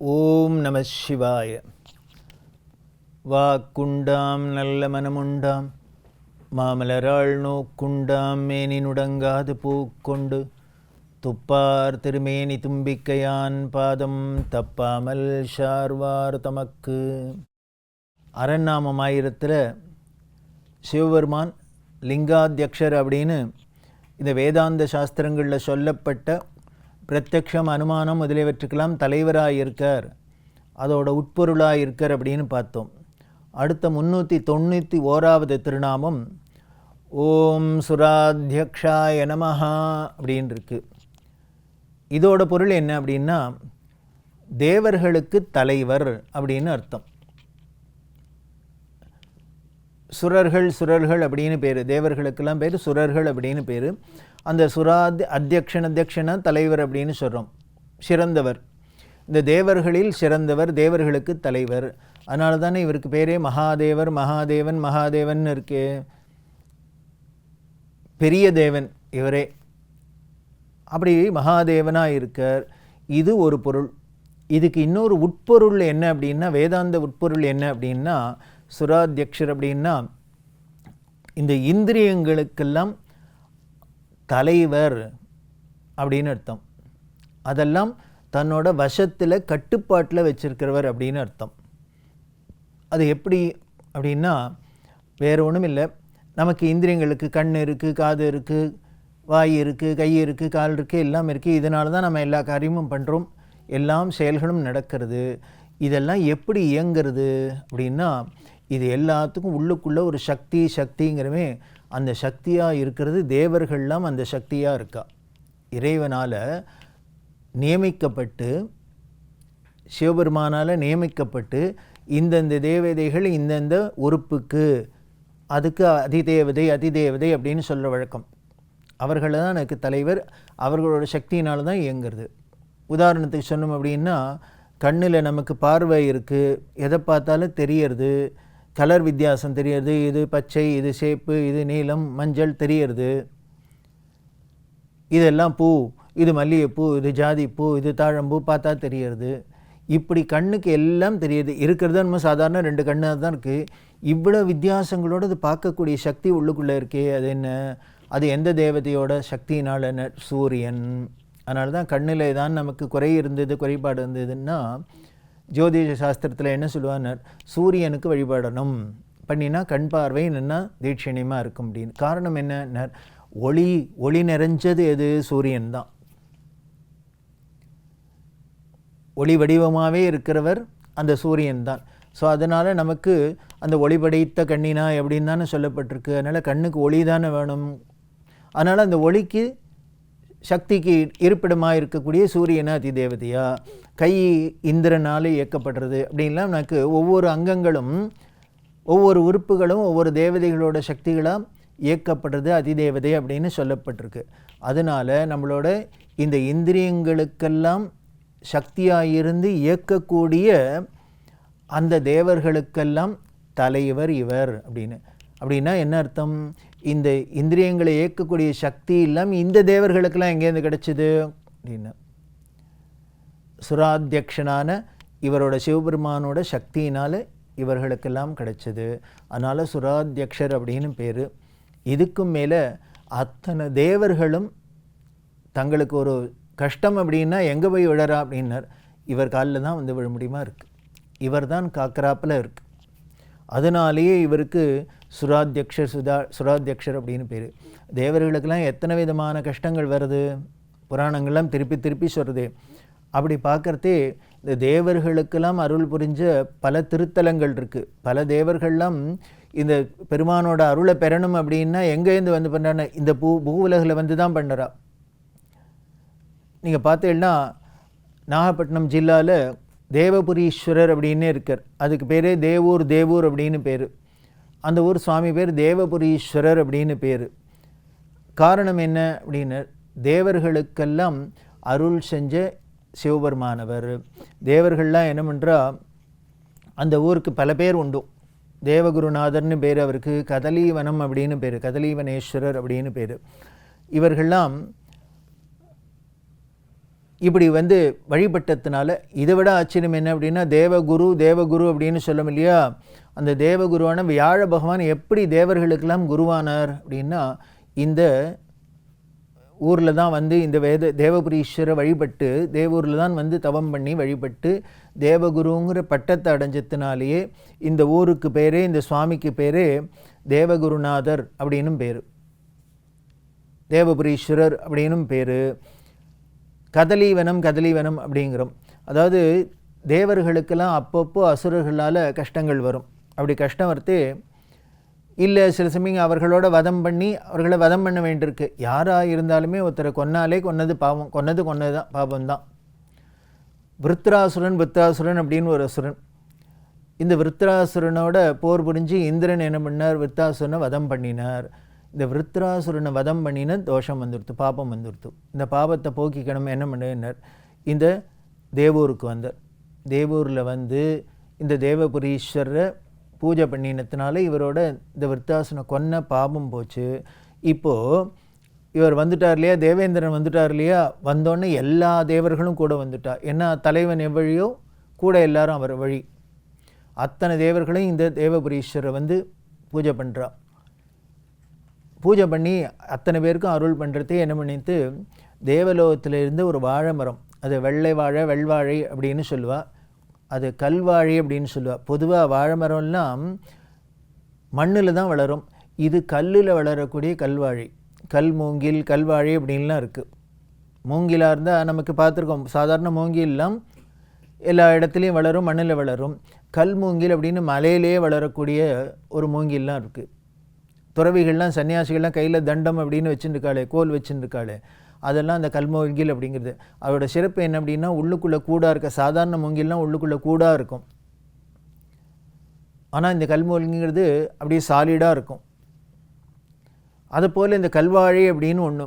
ஓம் நம சிவாய. வாக்குண்டாம் நல்ல மனமுண்டாம் மாமலராள் நோக்குண்டாம் மேனி நுடங்காது பூக்கொண்டு துப்பார் திருமேனி தும்பிக்கையான் பாதம் தப்பாமல் ஷார்வார் தமக்கு. அரண்நாமம் ஆயிரத்தில் சிவபெருமான் லிங்காத்யக்ஷர் அப்படின்னு இந்த வேதாந்த சாஸ்திரங்களில் சொல்லப்பட்ட பிரத்யக்ஷம் அனுமானம் முதலியவற்றுக்கெல்லாம் தலைவராக இருக்கார், அதோட உட்பொருளாக இருக்கார் அப்படின்னு பார்த்தோம். அடுத்த 391வது திருநாமம் ஓம் சுராத்யக்ஷாய நமஹா அப்படின்னு இருக்கு. இதோட பொருள் என்ன அப்படின்னா தேவர்களுக்கு தலைவர் அப்படின்னு அர்த்தம். சுரர்கள் அப்படின்னு பேர், தேவர்களுக்கெல்லாம் பேர் சுரர்கள் அப்படின்னு பேர். அந்த அத்தியக்ஷனா தலைவர் அப்படின்னு சொல்கிறோம், சிறந்தவர். இந்த தேவர்களில் சிறந்தவர், தேவர்களுக்கு தலைவர். அதனால தானே இவருக்கு பேரே மகாதேவர், மகாதேவன், மகாதேவன் இருக்கே. பெரிய தேவன் இவரே, அப்படி மகாதேவனாக இருக்கார். இது ஒரு பொருள். இதுக்கு இன்னொரு உட்பொருள் என்ன அப்படின்னா, வேதாந்த உட்பொருள் என்ன அப்படின்னா, சுராத்யக்ஷர் அப்படின்னா இந்த இந்திரியங்களுக்கெல்லாம் தலைவர் அப்படின்னு அர்த்தம். அதெல்லாம் தன்னோட வசத்தில் கட்டுப்பாட்டில் வச்சிருக்கிறவர் அப்படின்னு அர்த்தம். அது எப்படி அப்படின்னா வேறு ஒன்றும் இல்லை. நமக்கு இந்திரியங்களுக்கு கண் இருக்குது, காது இருக்குது, வாய் இருக்குது, கை இருக்குது, கால் இருக்குது, எல்லாம் இருக்குது. இதனால தான் நம்ம எல்லா காரியமும் பண்ணுறோம், எல்லாம் செயல்களும் நடக்கிறது. இதெல்லாம் எப்படி இயங்கிறது அப்படின்னா, இது எல்லாத்துக்கும் உள்ளுக்குள்ளே ஒரு சக்திங்கிறவே அந்த சக்தியாக இருக்கிறது. தேவர்கள்லாம் அந்த சக்தியாக இருக்கா. இறைவனால் நியமிக்கப்பட்டு, சிவபெருமானால் நியமிக்கப்பட்டு இந்தந்த தேவதைகள் இந்தந்த உறுப்புக்கு, அதுக்கு அதிதேவதை அப்படின்னு சொல்கிற வழக்கம். அவர்கள் தான் எனக்கு தலைவர், அவர்களோட சக்தியினால தான் இயங்குறது. உதாரணத்துக்கு சொன்னோம் அப்படின்னா, கண்ணில் நமக்கு பார்வை இருக்குது, எதை பார்த்தாலும் தெரியறது, கலர் வித்தியாசம் தெரியறது, இது பச்சை, இது சேப்பு, இது நீலம், மஞ்சள் தெரியறது. இதெல்லாம் பூ, இது மல்லிகைப்பூ, இது ஜாதிப்பூ, இது தாழம்பூ பார்த்தா தெரியறது. இப்படி கண்ணுக்கு எல்லாம் தெரியுது. இருக்கிறது நம்ம சாதாரண 2 கண்ணு தான் இருக்குது. இவ்வளோ வித்தியாசங்களோடு அது பார்க்கக்கூடிய சக்தி உள்ளுக்குள்ளே இருக்கே, அது என்ன? அது எந்த தேவதையோட சக்தியினால்? சூரியன். அதனால தான் கண்ணில் தான் நமக்கு குறைபாடு இருந்ததுன்னா ஜோதிஷ சாஸ்திரத்தில் என்ன சொல்லுவார், சூரியனுக்கு வழிபடணும் பண்ணினா கண் பார்வை என்னென்னா தீட்சணியமாக இருக்கும் அப்படின்னு. காரணம் என்ன? ஒளி நிறைஞ்சது எது? சூரியன் தான். ஒளி வடிவமாகவே இருக்கிறவர் அந்த சூரியன் தான். ஸோ அதனால் நமக்கு அந்த ஒளி படைத்த கண்ணினா எப்படின்னு தானே சொல்லப்பட்டிருக்கு. அதனால் கண்ணுக்கு ஒளி தானே வேணும். அதனால் அந்த ஒளிக்கு சக்திக்கு இருப்பிடமாக இருக்கக்கூடிய சூரியனை அதிதேவதையா, கை இந்திரனால் இயக்கப்படுறது அப்படின்லாம் நமக்கு ஒவ்வொரு அங்கங்களும், ஒவ்வொரு உறுப்புகளும் ஒவ்வொரு தேவதைகளோட சக்திகளாக இயக்கப்படுறது அதிதேவதை அப்படின்னு சொல்லப்பட்டிருக்கு. அதனால் நம்மளோட இந்த இந்திரியங்களுக்கெல்லாம் சக்தியாக இருந்து இயக்கக்கூடிய அந்த தேவர்களுக்கெல்லாம் தலைவர் இவர் அப்படின்னு. அப்படின்னா என்ன அர்த்தம்? இந்த இந்திரியங்களை இயக்கக்கூடிய சக்தி இல்லாமல் இந்த தேவர்களுக்கெல்லாம் எங்கேருந்து கிடச்சிது அப்படின்னு, சுராத்யக்ஷனான இவரோட சிவபெருமானோட சக்தியினால் இவர்களுக்கெல்லாம் கிடச்சிது. அதனால் சுராத்யக்ஷர் அப்படின்னு பேர். இதுக்கும் மேலே அத்தனை தேவர்களும் தங்களுக்கு ஒரு கஷ்டம் அப்படின்னா எங்கே போய் விழறா அப்படின்னார், இவர் காலில் தான் வந்து விழ முடியுமா இருக்குது. இவர் தான் காக்கராப்பில் இருக்குது. அதனாலேயே இவருக்கு சுராத்யக்ஷர் அப்படின்னு பேர். தேவர்களுக்கெல்லாம் எத்தனை விதமான கஷ்டங்கள் வருது, புராணங்கள்லாம் திருப்பி சொல்கிறது. அப்படி பார்க்குறதே இந்த தேவர்களுக்கெல்லாம் அருள் புரிஞ்ச பல திருத்தலங்கள் இருக்குது. பல தேவர்கள்லாம் இந்த பெருமானோட அருளை பெறணும் அப்படின்னா எங்கேருந்து வந்து பண்ணுறாங்க, இந்த பூவுலகில் வந்து தான் பண்ணுறா. நீங்கள் பார்த்தீங்கன்னா நாகப்பட்டினம் ஜில்லாவில் தேவபுரீஸ்வரர் அப்படின்னு இருக்கார். அதுக்கு பேரே தேவூர் அப்படின்னு பேர். அந்த ஊர் சுவாமி பேர் தேவபுரீஸ்வரர் அப்படின்னு பேர். காரணம் என்ன அப்படின்னு, தேவர்களுக்கெல்லாம் அருள் செஞ்ச சிவபெருமானவர். தேவர்கள்லாம் என்ன பண்ணுறா, அந்த ஊருக்கு பல பேர் உண்டு. தேவகுருநாதர்னு பேர் அவருக்கு, கதலீவனம் அப்படின்னு பேர், கதலீவனேஸ்வரர் அப்படின்னு பேர். இவர்கள்லாம் இப்படி வந்து வழிபட்டதுனால இதை விட ஆச்சரியம் என்ன அப்படின்னா தேவகுரு அப்படின்னு சொல்லும் இல்லையா, அந்த தேவகுருவான வியாழ பகவான் எப்படி தேவர்களுக்கெல்லாம் குருவானார் அப்படின்னா இந்த ஊரில் தான் வந்து இந்த தேவபுரீஸ்வரை வழிபட்டு தேவூரில் தான் வந்து தவம் பண்ணி வழிபட்டு தேவகுருங்கிற பட்டத்தை அடைஞ்சதுனாலேயே இந்த ஊருக்கு பேரே, இந்த சுவாமிக்கு பேரே தேவகுருநாதர் அப்படின்னும் பேர், தேவபுரீஸ்வரர் அப்படின்னும் பேர். கதலீவனம் அப்படிங்கிறோம். அதாவது தேவர்களுக்கெல்லாம் அப்பப்போ அசுரர்களால் கஷ்டங்கள் வரும். அப்படி கஷ்டம் வரத்து இல்லை, சில சமயம் அவர்களோட அவர்களை வதம் பண்ண வேண்டியிருக்கு. யாராக இருந்தாலுமே ஒருத்தரை கொன்னது பாவம், கொன்னது தான் பாவம்தான். விருத்ராசுரன் அப்படின்னு ஒரு அசுரன். இந்த விருத்ராசுரனோட போர் புரிஞ்சு இந்திரன் என்ன பண்ணார், விருத்தாசுரனை வதம் பண்ணினார். இந்த விருத்ராசுரனை வதம் பண்ணின தோஷம் வந்துடுத்து, பாபம் வந்துடுத்து. இந்த பாபத்தை போக்கிக்கணும் என்ன பண்ணினார், இந்த தேவூருக்கு வந்தார். தேவூரில் வந்து இந்த தேவபுரீஸ்வரரை பூஜை பண்ணினத்தினால இவரோட இந்த விருத்தாசுரனை கொன்ன பாபம் போச்சு. இப்போது இவர் வந்துட்டார் இல்லையா, தேவேந்திரன் வந்துட்டார் இல்லையா, வந்தோடனே எல்லா தேவர்களும் கூட வந்துட்டார். ஏன்னா தலைவன் எவ்வழியோ கூட எல்லாரும் அவர் வழி. அத்தனை தேவர்களையும் இந்த தேவபுரீஸ்வரரை வந்து பூஜை பண்ணுறா. பூஜை பண்ணி அத்தனை பேருக்கும் அருள் பண்ணுறதே என்ன பண்ணிட்டு, தேவலோகத்தில் இருந்து ஒரு வாழை மரம், அது வெள்ளை வாழை வெள்வாழை அப்படின்னு சொல்லுவாள், அது கல்வாழை அப்படின்னு சொல்லுவாள். பொதுவாக வாழை மரம்லாம் மண்ணில் தான் வளரும், இது கல்லில் வளரக்கூடிய கல்வாழை. கல் மூங்கில் கல்வாழை அப்படின்லாம் இருக்குது. மூங்கிலாக இருந்தால் நமக்கு பார்த்துருக்கோம், சாதாரண மூங்கில்லாம் எல்லா இடத்துலையும் வளரும், மண்ணில் வளரும். கல் மூங்கில் அப்படின்னு மலையிலேயே வளரக்கூடிய ஒரு மூங்கில்லாம் இருக்குது. துறவிகள்லாம் சன்னியாசிகள்லாம் கையில் தண்டம் அப்படின்னு வச்சுருக்காளே, கோல் வச்சுருக்காளே, அதெல்லாம் அந்த கல்மூங்கில் அப்படிங்கிறது. அதோட சிறப்பு என்ன அப்படின்னா, உள்ளுக்குள்ளே கூடாக இருக்க, சாதாரண மூங்கில்லாம் உள்ளுக்குள்ளே கூடாக இருக்கும். ஆனால் இந்த கல்மூங்கிங்கிறது அப்படியே சாலிடாக இருக்கும். அதுபோல் இந்த கல்வாழி அப்படின்னு ஒன்று,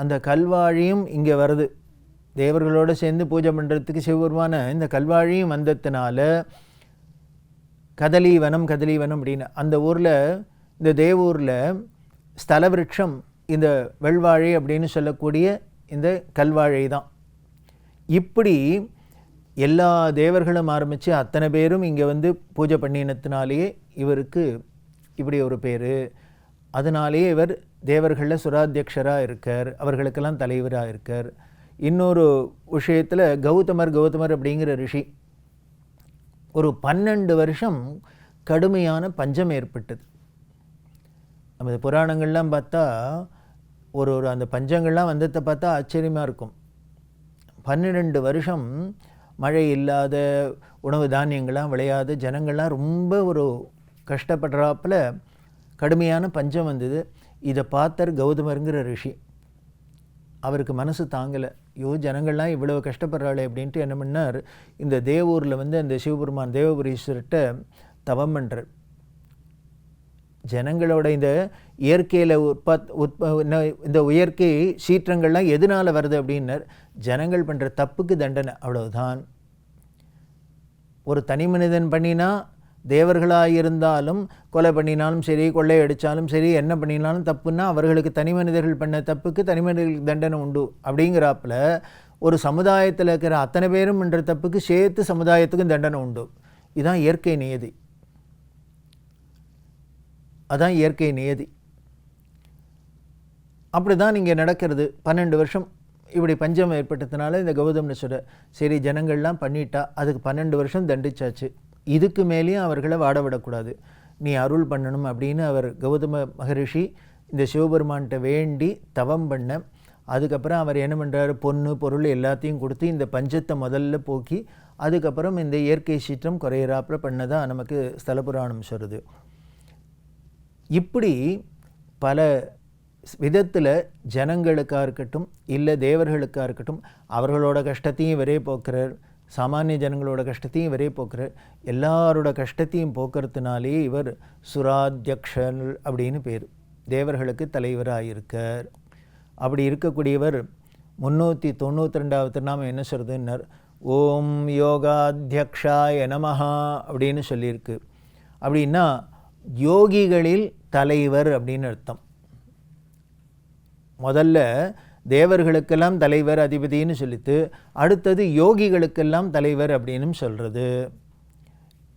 அந்த கல்வாழியும் இங்கே வருது. தேவர்களோடு சேர்ந்து பூஜை பண்ணுறதுக்கு சிவபெருமான இந்த கல்வாழியும் வந்ததுனால கதலீவனம் அப்படின்னு அந்த ஊரில், இந்த தேவூரில் ஸ்தல விருட்சம் இந்த வெள்வாழை அப்படின்னு சொல்லக்கூடிய இந்த கல்வாழை தான். இப்படி எல்லா தேவர்களும் ஆரம்பித்து அத்தனை பேரும் இங்கே வந்து பூஜை பண்ணினத்தினாலேயே இவருக்கு இப்படி ஒரு பேர். அதனாலேயே இவர் தேவர்களில் சுராத்தியக்ஷராக இருக்கார், அவர்களுக்கெல்லாம் தலைவராக இருக்கார். இன்னொரு விஷயத்தில் கௌதமர் அப்படிங்கிற ரிஷி ஒரு 12 வருஷம் கடுமையான பஞ்சம் ஏற்பட்டது. நமது புராணங்கள்லாம் பார்த்தா ஒரு அந்த பஞ்சங்கள்லாம் வந்ததை பார்த்தா ஆச்சரியமாக இருக்கும். 12 வருஷம் மழை இல்லாத, உணவு தானியங்கள்லாம் விளையாத, ஜனங்கள்லாம் ரொம்ப ஒரு கஷ்டப்படுறாப்புல கடுமையான பஞ்சம் வந்தது. இதை பார்த்தார் கௌதமருங்கிற ரிஷி. அவருக்கு மனசு தாங்கலை, ஜனங்கள்லாம் இவ்வளோ கஷ்டப்படுறாளே அப்படின்ட்டு என்ன பண்ணார், இந்த தேவூரில் வந்து அந்த சிவபெருமான் தேவபுரீஸ்வரர்கிட்ட தவம் பண்ணுறார். ஜனங்களோட இந்த இயற்கையில் இந்த இயற்கை சீற்றங்கள்லாம் எதனால் வருது அப்படின்னர், ஜனங்கள் பண்ணுற தப்புக்கு தண்டனை, அவ்வளவுதான். ஒரு தனி மனிதன் பண்ணினா, தேவர்களாக இருந்தாலும் கொலை பண்ணினாலும் சரி, கொள்ளையடித்தாலும் சரி, என்ன பண்ணினாலும் தப்புன்னா அவர்களுக்கு தனி மனிதர்கள் பண்ண தப்புக்கு தனி மனிதர்களுக்கு தண்டனை உண்டு அப்படிங்கிறாப்புல ஒரு சமுதாயத்தில் இருக்கிற அத்தனை பேரும் பண்ணுற தப்புக்கு சேர்த்து சமுதாயத்துக்கும் தண்டனை உண்டு. இதுதான் இயற்கை நியதி. அதான் இயற்கை நியதி. அப்படி தான் இங்கே நடக்கிறது. 12 வருஷம் இப்படி பஞ்சம் ஏற்பட்டதுனால இந்த கௌதம சொல்கிறார், சரி ஜனங்கள்லாம் பண்ணிட்டா, அதுக்கு 12 வருஷம் தண்டிச்சாச்சு, இதுக்கு மேலேயும் அவர்களை வாட விடக்கூடாது, நீ அருள் பண்ணணும் அப்படின்னு அவர் கௌதம மகரிஷி இந்த சிவபெருமான்கிட்ட வேண்டி தவம் பண்ண. அதுக்கப்புறம் அவர் என்ன பண்ணுறாரு, பொண்ணு பொருள் எல்லாத்தையும் கொடுத்து இந்த பஞ்சத்தை முதல்ல போக்கி அதுக்கப்புறம் இந்த இயற்கை சீற்றம் குறையிறாப்புல பண்ணதான் நமக்கு ஸ்தல புராணம் சொல்லுது. இப்படி பல விதத்தில் ஜனங்களுக்காக இருக்கட்டும் இல்லை தேவர்களுக்காக இருக்கட்டும் அவர்களோட கஷ்டத்தையும் இவரே போக்குறார், சாமானிய ஜனங்களோட கஷ்டத்தையும் இவரே போக்குறார். எல்லாரோட கஷ்டத்தையும் போக்குறதுனாலே இவர் சுராத்தியக்ஷர் அப்படின்னு பேர், தேவர்களுக்கு தலைவராக இருக்கார். அப்படி இருக்கக்கூடியவர் 392வது திருநாமம் என்ன சொல்கிறதுன்னார், ஓம் யோகாத்தியக்ஷாய நமஹா அப்படின்னு சொல்லியிருக்கு. அப்படின்னா யோகிகளில் தலைவர் அப்படின்னு அர்த்தம். முதல்ல தேவர்களுக்கெல்லாம் தலைவர் அதிபதினு சொல்லித்து அடுத்தது யோகிகளுக்கெல்லாம் தலைவர் அப்படின்னு சொல்கிறது.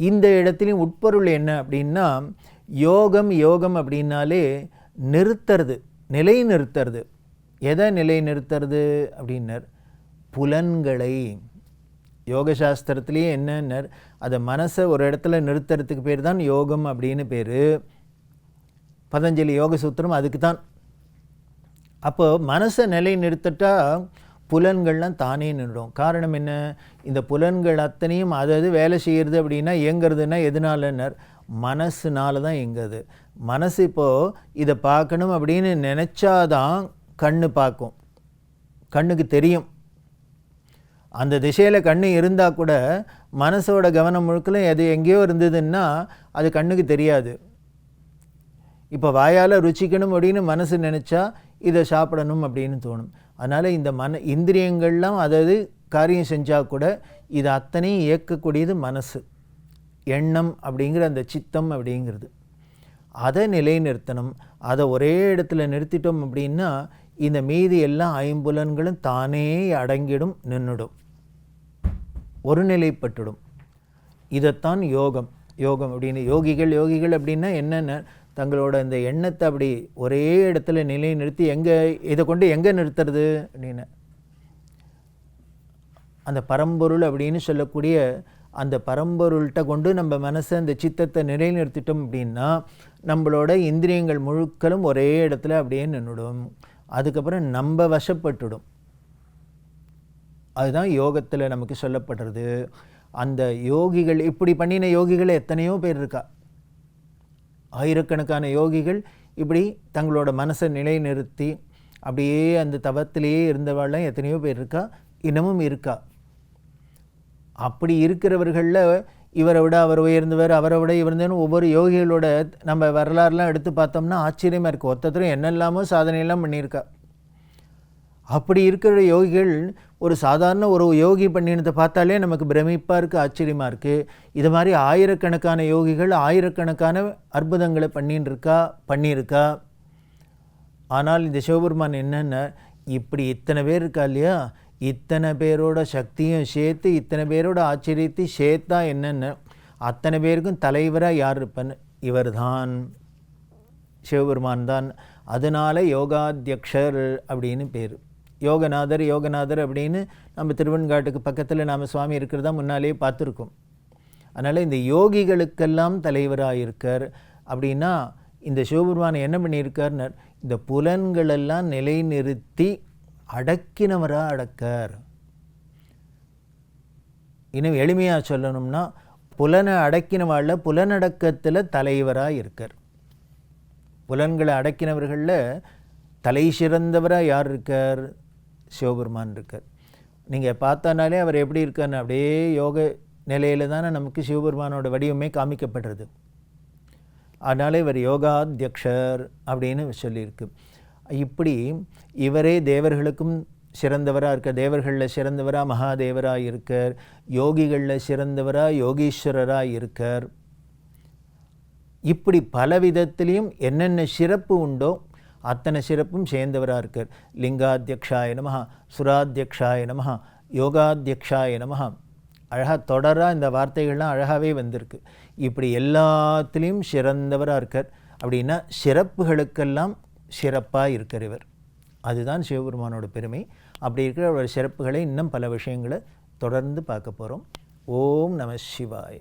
இந்த இடத்துலையும் உட்பொருள் என்ன அப்படின்னா யோகம் யோகம் அப்படின்னாலே நிறுத்துறது, நிலை நிறுத்துறது. எதை நிலை நிறுத்துறது அப்படின்னர்? புலன்களை. யோகசாஸ்திரத்துலேயே என்னன்னர்? அதை மனசை ஒரு இடத்துல நிறுத்துறதுக்கு பேர் தான் யோகம் அப்படின்னு பேர். பதஞ்சலி யோக சூத்திரம் அதுக்கு தான். அப்போ மனசை நிலை நிறுத்திட்டா புலன்கள்லாம் தானே நின்றுடும். காரணம் என்ன? இந்த புலன்கள் அத்தனையும் அது வேலை செய்கிறது அப்படின்னா இயங்கிறதுனா எதனாலன்னர்? மனசுனால தான் இயங்குது. மனசு இப்போது இதை பார்க்கணும் அப்படின்னு நினச்சாதான் கண்ணு பார்க்கும், கண்ணுக்கு தெரியும். அந்த திசையில் கண்ணு இருந்தால் கூட மனசோட கவனம் முழுக்கலும் எது எங்கேயோ இருந்ததுன்னா அது கண்ணுக்கு தெரியாது. இப்போ வாயால் ருச்சிக்கணும் அப்படின்னு மனசு நினச்சா இதை சாப்பிடணும் அப்படின்னு தோணும். அதனால் இந்த இந்திரியங்கள்லாம் அதாவது காரியம் செஞ்சால் கூட இது அத்தனையும் இயக்கக்கூடியது மனசு, எண்ணம் அப்படிங்கிற அந்த சித்தம் அப்படிங்கிறது. அதை நிலைநிறுத்தணும். அதை ஒரே இடத்துல நிறுத்திட்டோம் அப்படின்னா இந்த மீதி எல்லாம் ஐம்புலன்களும் தானே அடங்கிடும், நின்றுடும், ஒருநிலைப்பட்டுடும். இதைத்தான் யோகம். யோகம் அப்படின்னு யோகிகள் அப்படின்னா என்னென்ன? தங்களோட இந்த எண்ணத்தை அப்படி ஒரே இடத்துல நிலை நிறுத்தி இதை கொண்டு எங்கே நிறுத்துறது அப்படின்னு அந்த பரம்பொருள் அப்படின்னு சொல்லக்கூடிய அந்த பரம்பொருள்கிட்ட கொண்டு நம்ம மனசை அந்த சித்தத்தை நிலைநிறுத்திட்டோம் அப்படின்னா நம்மளோட இந்திரியங்கள் முழுக்களும் ஒரே இடத்துல அப்படியே நின்றுடும். அதுக்கப்புறம் நம்ம வசப்பட்டுடும். அதுதான் யோகத்தில் நமக்கு சொல்லப்படுறது. அந்த யோகிகள் இப்படி பண்ணின யோகிகள் எத்தனையோ பேர் இருக்கா. ஆயிரக்கணக்கான யோகிகள் இப்படி தங்களோட மனசை நிலைநிறுத்தி அப்படியே அந்த தவத்திலேயே இருந்தவாள்லாம் எத்தனையோ பேர் இருக்கா, இன்னமும் இருக்கா. அப்படி இருக்கிறவர்களில் இவரை விட அவர் உயர்ந்தவர், அவரை விட இவர்ந்தேன்னு ஒவ்வொரு யோகிகளோட நம்ம வரலாறுலாம் எடுத்து பார்த்தோம்னா ஆச்சரியமாக இருக்குது. ஒருத்தரும் என்னெல்லாமோ சாதனையெல்லாம் பண்ணியிருக்கா. அப்படி இருக்கிற யோகிகள் ஒரு சாதாரண ஒரு யோகி பண்ணினதை பார்த்தாலே நமக்கு பிரமிப்பாக இருக்குது, ஆச்சரியமாக இருக்குது. இது மாதிரி ஆயிரக்கணக்கான யோகிகள் ஆயிரக்கணக்கான அற்புதங்களை பண்ணியிருக்கா. ஆனால் இந்த சிவபெருமான் என்னென்ன இப்படி இத்தனை பேர் இருக்கா இல்லையா, இத்தனை பேரோட சக்தியும் சேர்த்து இத்தனை பேரோட ஆச்சரியத்தையும் சேர்த்தா என்னென்ன அத்தனை பேருக்கும் தலைவராக யார் இருப்பன்னு? இவர் தான், சிவபெருமான் தான். அதனால் யோகாத்தியக்ஷர் அப்படின்னு பேர். யோகநாதர் அப்படின்னு நம்ம திருவெண்காட்டுக்கு பக்கத்தில் நாம் சுவாமி இருக்கிறதா முன்னாலேயே பார்த்துருக்கோம். அதனால் இந்த யோகிகளுக்கெல்லாம் தலைவராக இருக்கார். அப்படின்னா இந்த சிவபெருமான் என்ன பண்ணியிருக்கார்னு இந்த புலன்களெல்லாம் நிலைநிறுத்தி அடக்கினவராக அடக்கார். இன்னும் எளிமையாக சொல்லணும்னா புலனை அடக்கினவாழ்ல புலனடக்கத்தில் தலைவராக இருக்கார். புலன்களை அடக்கினவர்களில் தலை சிறந்தவராக யார் இருக்கார்? சிவபெருமான் இருக்கார். நீங்கள் பார்த்தானாலே அவர் எப்படி இருக்கார்னு அப்படியே யோக நிலையில் தானே நமக்கு சிவபெருமானோட வடிவமே காமிக்கப்படுறது. அதனால் இவர் யோகாத்தியக்ஷர் அப்படின்னு சொல்லியிருக்கு. இப்படி இவரே தேவர்களுக்கும் சிறந்தவராக இருக்கார். தேவர்களில் சிறந்தவராக மகாதேவராக இருக்கார். யோகிகளில் சிறந்தவராக யோகீஸ்வரராக இருக்கார். இப்படி பல விதத்திலையும் என்னென்ன சிறப்பு உண்டோ அத்தனை சிறப்பும் சேர்ந்தவராக இருக்கார். லிங்காத்தியக்ஷாய நமஹ, சுராத்தியக்ஷாய நமஹ, யோகாத்தியக்ஷாய நமஹ. அழகாக தொடராக இந்த வார்த்தைகள்லாம் அழகாகவே வந்திருக்கு. இப்படி எல்லாத்துலேயும் சிறந்தவராக இருக்கார். அப்படின்னா சிறப்புகளுக்கெல்லாம் சிறப்பாக இருக்கார் இவர். அதுதான் சிவபெருமானோட பெருமை. அப்படி இருக்கிற ஒரு சிறப்புகளை இன்னும் பல விஷயங்களை தொடர்ந்து பார்க்க போகிறோம். ஓம் நம சிவாய.